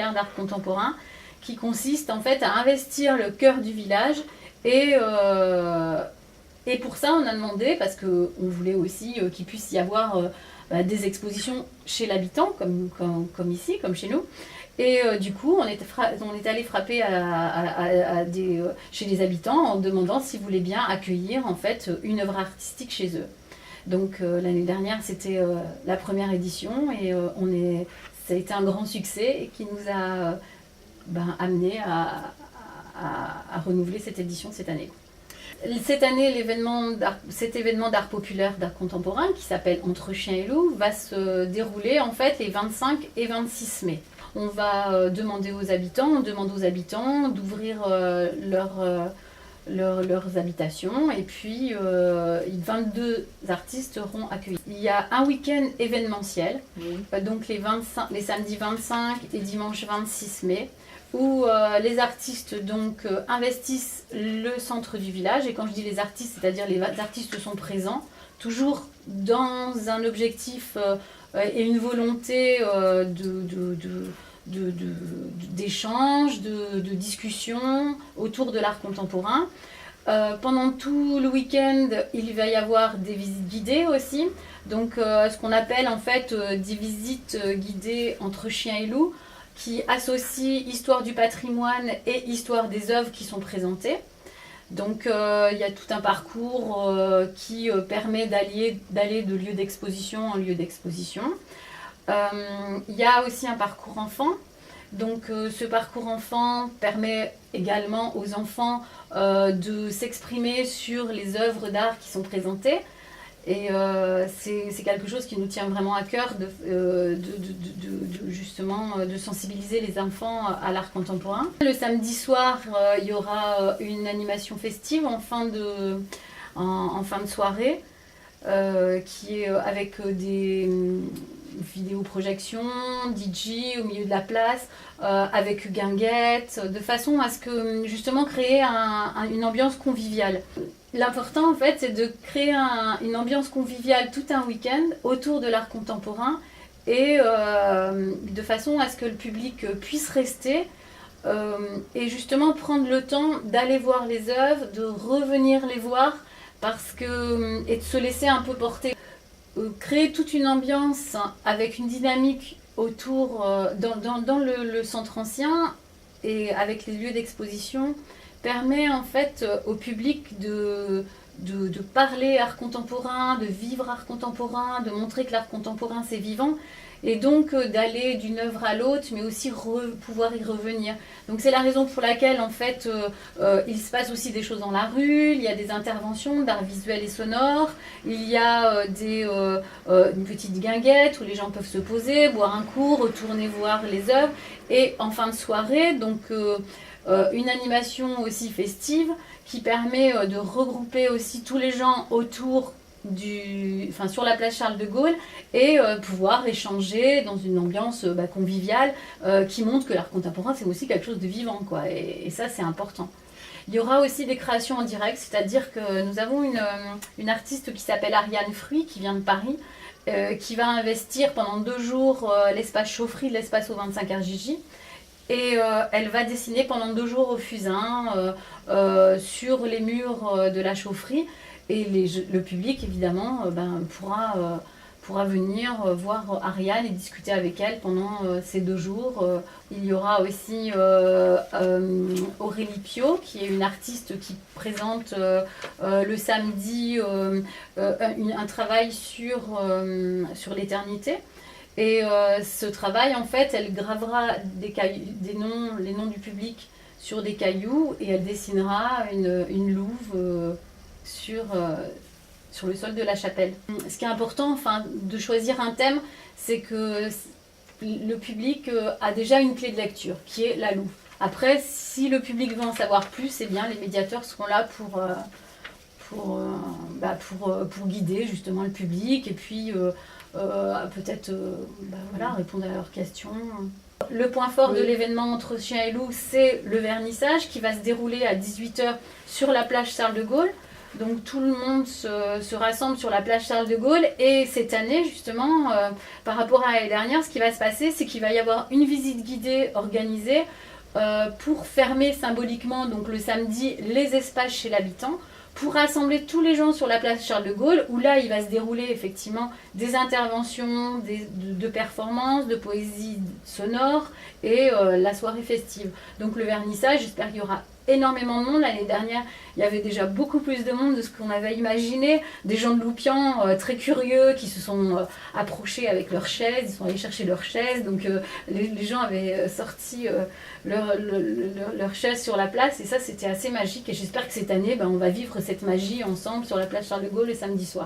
populaire d'art contemporain qui consiste en fait à investir le cœur du village et pour ça on a demandé, parce qu'on voulait aussi qu'il puisse y avoir des expositions chez l'habitant comme ici, comme chez nous. Et du coup, on est allé frapper chez les habitants en demandant s'ils voulaient bien accueillir en fait une œuvre artistique chez eux. Donc l'année dernière, c'était la première édition et ça a été un grand succès et qui nous a amené à renouveler cette édition cette année. Cette année, cet événement d'art populaire, d'art contemporain, qui s'appelle Entre chiens et loups, va se dérouler en fait les 25 et 26 mai. On demande aux habitants d'ouvrir leurs habitations et puis 22 artistes seront accueillis. Il y a un week-end événementiel, donc les samedis 25 et dimanche 26 mai, où les artistes investissent le centre du village. Et quand je dis les artistes, c'est-à-dire les artistes sont présents, toujours dans un objectif et une volonté d'échange, de discussion autour de l'art contemporain. Pendant tout le week-end, il va y avoir des visites guidées aussi. Donc ce qu'on appelle en fait des visites guidées entre chiens et loups, qui associe histoire du patrimoine et histoire des œuvres qui sont présentées. Donc il y a tout un parcours qui permet d'aller de lieu d'exposition en lieu d'exposition. Il y a aussi un parcours enfant. Donc ce parcours enfant permet également aux enfants de s'exprimer sur les œuvres d'art qui sont présentées. Et c'est quelque chose qui nous tient vraiment à cœur justement de sensibiliser les enfants à l'art contemporain. Le samedi soir, il y aura une animation festive en fin de soirée qui est avec des vidéoprojections, DJ au milieu de la place, avec guinguettes, de façon à ce que justement créer une ambiance conviviale. L'important en fait c'est de créer une ambiance conviviale tout un week-end autour de l'art contemporain et de façon à ce que le public puisse rester et justement prendre le temps d'aller voir les œuvres, de revenir les voir et de se laisser un peu porter. Créer toute une ambiance avec une dynamique autour dans le centre ancien et avec les lieux d'exposition permet en fait au public de parler art contemporain, de vivre art contemporain, de montrer que l'art contemporain c'est vivant et donc d'aller d'une œuvre à l'autre mais aussi pouvoir y revenir. Donc c'est la raison pour laquelle en fait il se passe aussi des choses dans la rue, il y a des interventions d'art visuel et sonore, il y a une petite guinguette où les gens peuvent se poser, boire un coup, retourner voir les œuvres et en fin de soirée donc une animation aussi festive qui permet de regrouper aussi tous les gens autour sur la place Charles de Gaulle et pouvoir échanger dans une ambiance conviviale qui montre que l'art contemporain c'est aussi quelque chose de vivant quoi, et ça c'est important. Il y aura aussi des créations en direct, c'est-à-dire que nous avons une artiste qui s'appelle Ariane Fruit qui vient de Paris qui va investir pendant 2 jours l'espace chaufferie de l'espace au 25 RJJ. Et elle va dessiner pendant 2 jours au fusain sur les murs de la chaufferie. Et le public, évidemment, pourra venir voir Ariane et discuter avec elle pendant ces 2 jours. Il y aura aussi Aurélie Pio, qui est une artiste qui présente le samedi un travail sur l'éternité. Et ce travail, en fait, elle gravera les noms du public sur des cailloux et elle dessinera une louve sur le sol de la chapelle. Ce qui est important, de choisir un thème, c'est que le public a déjà une clé de lecture, qui est la louve. Après, si le public veut en savoir plus, eh bien, les médiateurs seront là pour guider justement le public et puis peut-être répondre à leurs questions. Le point fort de l'événement Entre chiens et loups, c'est le vernissage qui va se dérouler à 18 h sur la plage Charles de Gaulle. Donc tout le monde se rassemble sur la place Charles de Gaulle. Et cette année, justement, par rapport à l'année dernière, ce qui va se passer, c'est qu'il va y avoir une visite guidée organisée pour fermer symboliquement, donc le samedi, les espaces chez l'habitant, pour rassembler tous les gens sur la place Charles de Gaulle, où là, il va se dérouler effectivement des interventions, de performances, de poésie sonore et la soirée festive. Donc le vernissage, j'espère qu'il y aura énormément de monde. L'année dernière, il y avait déjà beaucoup plus de monde de ce qu'on avait imaginé. Des gens de Loupian très curieux qui se sont approchés avec leurs chaises, ils sont allés chercher leurs chaises. Donc les gens avaient sorti leurs chaises sur la place et ça, c'était assez magique. Et j'espère que cette année, on va vivre cette magie ensemble sur la place Charles de Gaulle le samedi soir.